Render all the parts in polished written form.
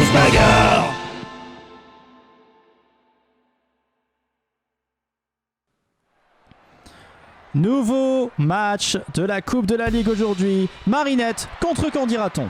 grosse bagarre. Nouveau match de la Coupe de la Ligue aujourd'hui. Marinette contre Candy-Raton.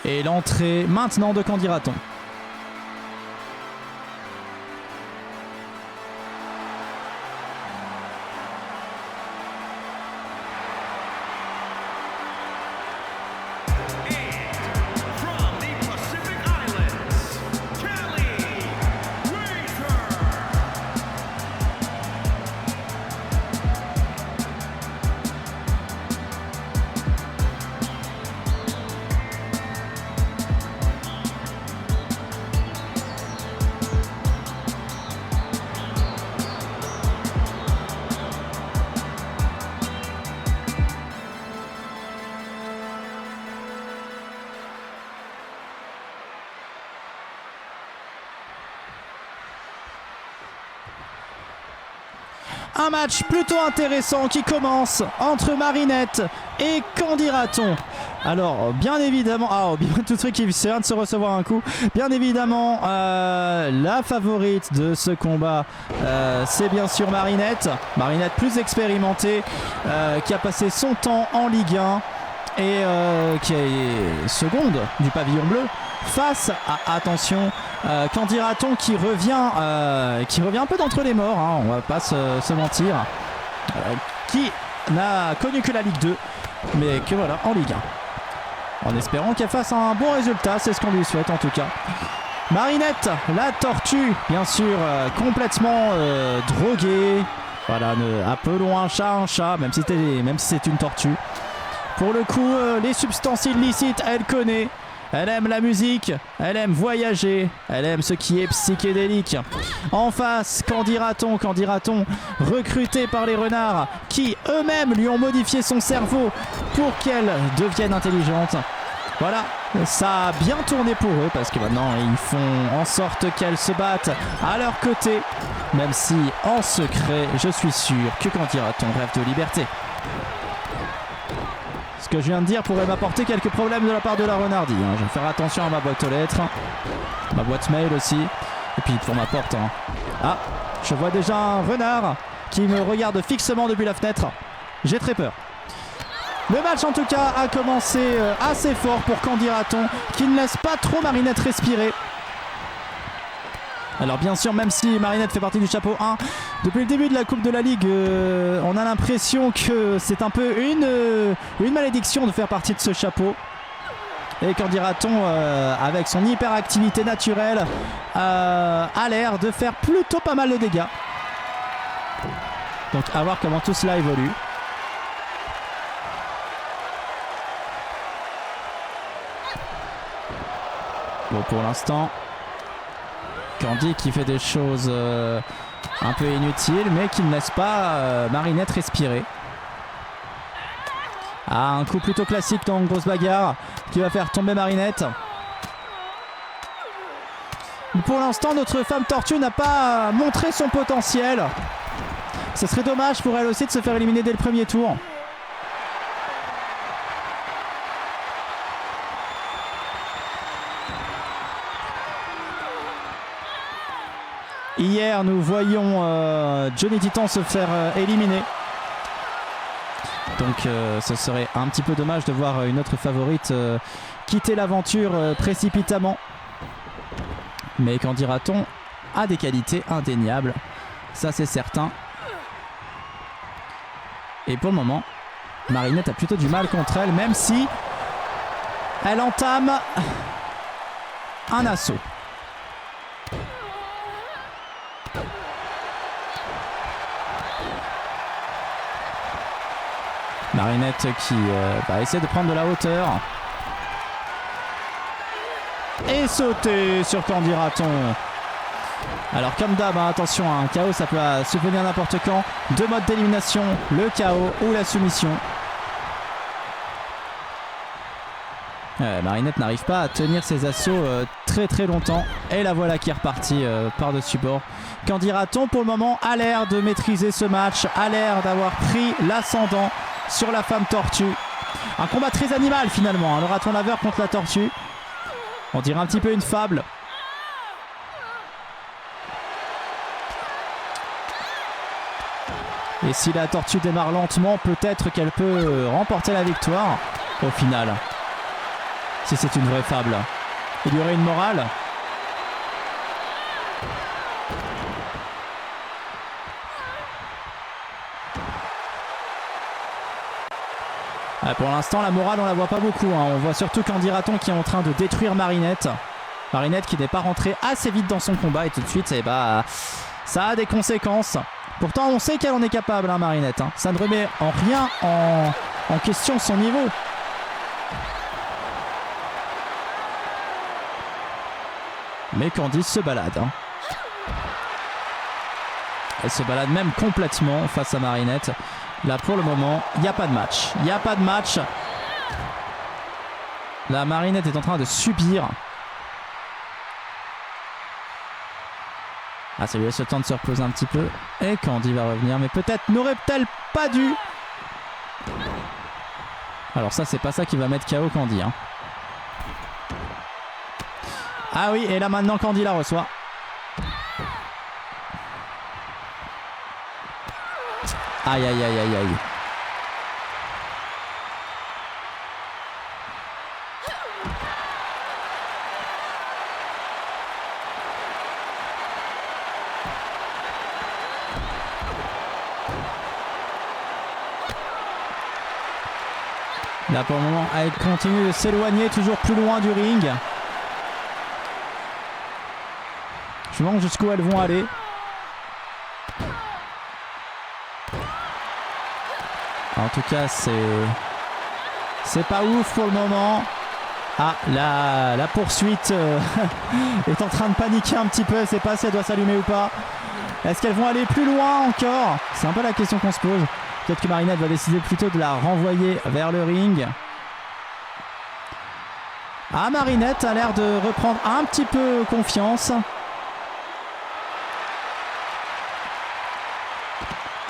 Et l'entrée maintenant de Candy-Raton. Un match plutôt intéressant qui commence entre Marinette et Candy-Raton. Alors bien évidemment, tout de suite qui vient de se recevoir un coup. Bien évidemment, la favorite de ce combat, c'est bien sûr Marinette. Marinette plus expérimentée, qui a passé son temps en Ligue 1 et qui est seconde du pavillon bleu. Face à, attention, Candy-Raton qui revient un peu d'entre les morts, hein, on va pas se mentir, qui n'a connu que la Ligue 2, mais que voilà, en Ligue 1. En espérant qu'elle fasse un bon résultat, c'est ce qu'on lui souhaite en tout cas. Marinette, la tortue, bien sûr, complètement droguée. Voilà, appelons un chat, même si c'est une tortue. Pour le coup, les substances illicites, elle connaît. Elle aime la musique, elle aime voyager, elle aime ce qui est psychédélique. En face, Candy-Raton, recruté par les renards qui eux-mêmes lui ont modifié son cerveau pour qu'elle devienne intelligente. Voilà, ça a bien tourné pour eux parce que maintenant ils font en sorte qu'elle se batte à leur côté. Même si en secret, je suis sûr que Candy-Raton rêve de liberté. Ce que je viens de dire pourrait m'apporter quelques problèmes de la part de la renardie. Hein. Je vais faire attention à ma boîte aux lettres, ma boîte mail aussi, et puis pour ma porte. Hein. Ah, je vois déjà un renard qui me regarde fixement depuis la fenêtre. J'ai très peur. Le match en tout cas a commencé assez fort pour Candy-Raton, qui ne laisse pas trop Marinette respirer. Alors bien sûr, même si Marinette fait partie du chapeau 1, depuis le début de la Coupe de la Ligue, on a l'impression que c'est un peu une malédiction de faire partie de ce chapeau. Et Candy-Raton, avec son hyperactivité naturelle, a l'air de faire plutôt pas mal de dégâts. Donc à voir comment tout cela évolue. Bon, pour l'instant, Candy qui fait des choses un peu inutiles, mais qui ne laisse pas Marinette respirer. Ah, un coup plutôt classique dans une grosse bagarre qui va faire tomber Marinette. Pour l'instant, notre femme tortue n'a pas montré son potentiel. Ce serait dommage pour elle aussi de se faire éliminer dès le premier tour. Hier, nous voyions Johnny Titan se faire éliminer. Donc ce serait un petit peu dommage de voir une autre favorite quitter l'aventure précipitamment. Mais qu'en dira-t-on, a des qualités indéniables, ça c'est certain. Et pour le moment, Marinette a plutôt du mal contre elle, même si elle entame un assaut. Marinette qui va essayer de prendre de la hauteur. Et sauter sur Candy-Raton. Alors comme d'hab, hein, attention, un KO ça peut subvenir n'importe quand. Deux modes d'élimination, le KO ou la soumission. Marinette n'arrive pas à tenir ses assauts très longtemps. Et la voilà qui est repartie par-dessus bord. Candy-Raton pour le moment a l'air de maîtriser ce match, a l'air d'avoir pris l'ascendant sur la femme tortue. Un combat très animal finalement, hein, le raton laveur contre la tortue. On dirait un petit peu une fable. Et si la tortue démarre lentement, peut-être qu'elle peut remporter la victoire au final. Si c'est une vraie fable. Il y aurait une morale. Pour l'instant, la morale, on la voit pas beaucoup. Hein. On voit surtout Candy-Raton qui est en train de détruire Marinette. Marinette qui n'est pas rentrée assez vite dans son combat. Et tout de suite, ça a des conséquences. Pourtant, on sait qu'elle en est capable, hein, Marinette. Hein. Ça ne remet en rien en question son niveau. Mais Candy se balade. Hein. Elle se balade même complètement face à Marinette. Là, pour le moment, il n'y a pas de match. Il n'y a pas de match. La Marinette est en train de subir. Ah, ça lui laisse le temps de se reposer un petit peu. Et Candy va revenir. Mais peut-être n'aurait-elle pas dû. Alors ça, c'est pas ça qui va mettre KO Candy. Hein. Ah oui, et là maintenant, Candy la reçoit. Aïe aïe aïe aïe aïe. Là pour le moment, elle continue de s'éloigner toujours plus loin du ring. Je me demande jusqu'où elles vont aller. En tout cas, c'est pas ouf pour le moment. Ah, la poursuite est en train de paniquer un petit peu. Elle sait pas si elle doit s'allumer ou pas. Est-ce qu'elles vont aller plus loin encore? C'est un peu la question qu'on se pose. Peut-être que Marinette va décider plutôt de la renvoyer vers le ring. Ah, Marinette a l'air de reprendre un petit peu confiance.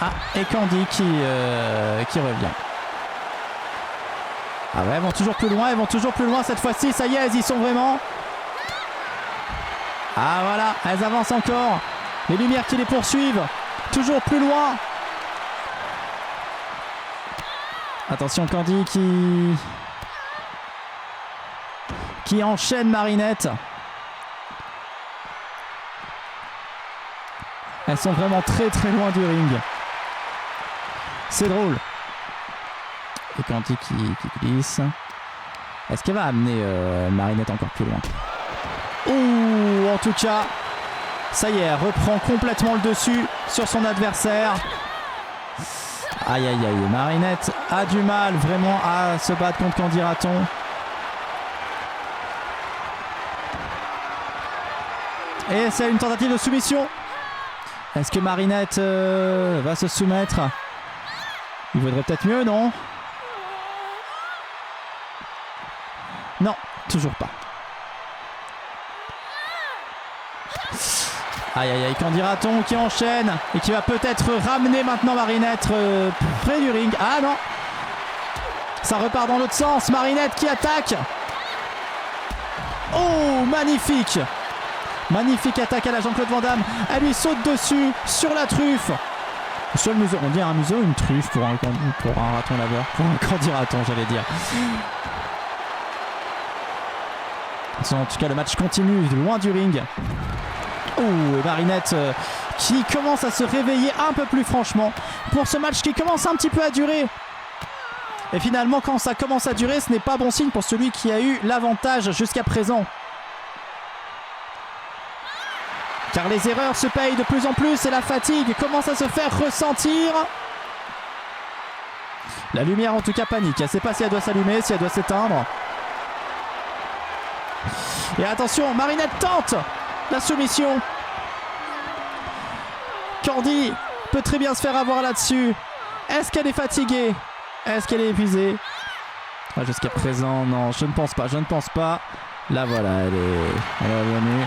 Ah, et Candy qui revient. Ah ouais, elles vont toujours plus loin cette fois-ci. Ça y est, elles y sont vraiment. Ah voilà, elles avancent encore. Les lumières qui les poursuivent. Toujours plus loin. Attention Candy qui enchaîne Marinette. Elles sont vraiment très loin du ring. C'est drôle. Et Candy qui glisse. Est-ce qu'elle va amener Marinette encore plus loin? Ouh, en tout cas, ça y est, elle reprend complètement le dessus sur son adversaire. Aïe aïe aïe, Marinette a du mal vraiment à se battre contre Candy-Raton. Et c'est une tentative de soumission. Est-ce que Marinette va se soumettre? Il vaudrait peut-être mieux, non? Non, toujours pas. Aïe aïe aïe, Candy-Raton qui enchaîne et qui va peut-être ramener maintenant Marinette près du ring. Ah non! Ça repart dans l'autre sens. Marinette qui attaque. Oh, magnifique! Magnifique attaque à la Jean-Claude Van Damme. Elle lui saute dessus sur la truffe. Seul museau, on dit un museau, une truffe pour un raton laveur. Pour un candidaton, j'allais dire. En tout cas, le match continue loin du ring. Oh, et Marinette qui commence à se réveiller un peu plus franchement pour ce match qui commence un petit peu à durer. Et finalement, quand ça commence à durer, ce n'est pas bon signe pour celui qui a eu l'avantage jusqu'à présent. Car les erreurs se payent de plus en plus et la fatigue commence à se faire ressentir. La lumière en tout cas panique. Elle ne sait pas si elle doit s'allumer, si elle doit s'éteindre. Et attention, Marinette tente la soumission. Candy peut très bien se faire avoir là-dessus. Est-ce qu'elle est fatiguée? Est-ce qu'elle est épuisée? Jusqu'à présent, non, je ne pense pas. Là, voilà, elle est revenue.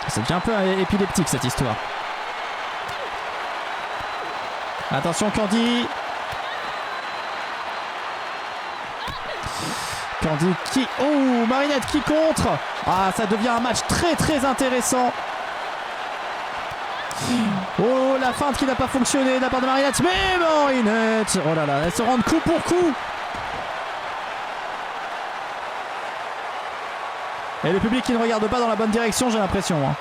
Ça devient un peu épileptique cette histoire. Attention Candy. Candy qui... Oh, Marinette qui contre. Ah, ça devient un match très très intéressant. Oh, la feinte qui n'a pas fonctionné de la part de Marinette. Mais Marinette, oh là là, elle se rend coup pour coup. Et le public qui ne regarde pas dans la bonne direction, j'ai l'impression. Hein.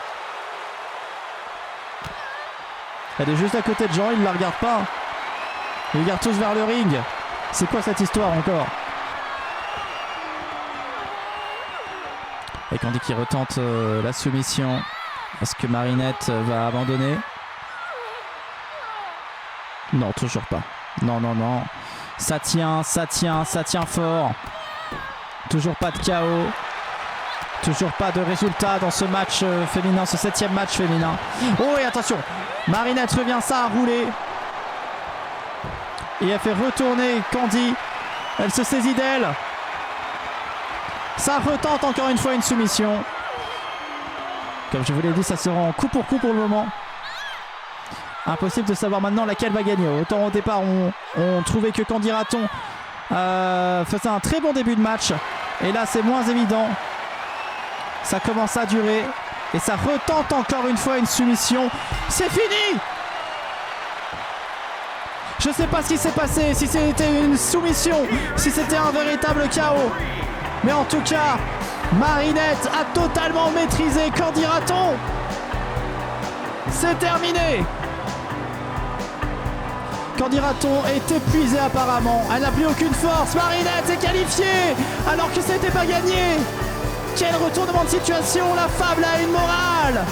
Elle est juste à côté de Jean, ils ne la regardent pas. Ils regardent tous vers le ring. C'est quoi cette histoire encore? Et Candy qui retente la soumission. Est-ce que Marinette va abandonner? Non, toujours pas. Non. Ça tient fort. Toujours pas de KO. Toujours pas de résultat dans ce match féminin, ce 7e match féminin. Oh et attention, Marinette revient ça à rouler. Et elle fait retourner Candy. Elle se saisit d'elle. Ça retente encore une fois une soumission. Comme je vous l'ai dit, ça se rend coup pour le moment. Impossible de savoir maintenant laquelle va gagner. Autant au départ, on trouvait que Candy Raton faisait un très bon début de match. Et là, c'est moins évident. Ça commence à durer. Et ça retente encore une fois une soumission. C'est fini! Je ne sais pas ce qui s'est passé. Si c'était une soumission. Si c'était un véritable chaos. Mais en tout cas, Marinette a totalement maîtrisé Candy Raton. C'est terminé. Candy Raton est épuisée apparemment. Elle n'a plus aucune force. Marinette est qualifiée alors que c'était pas gagné. Quel retournement de situation. La femme a une morale.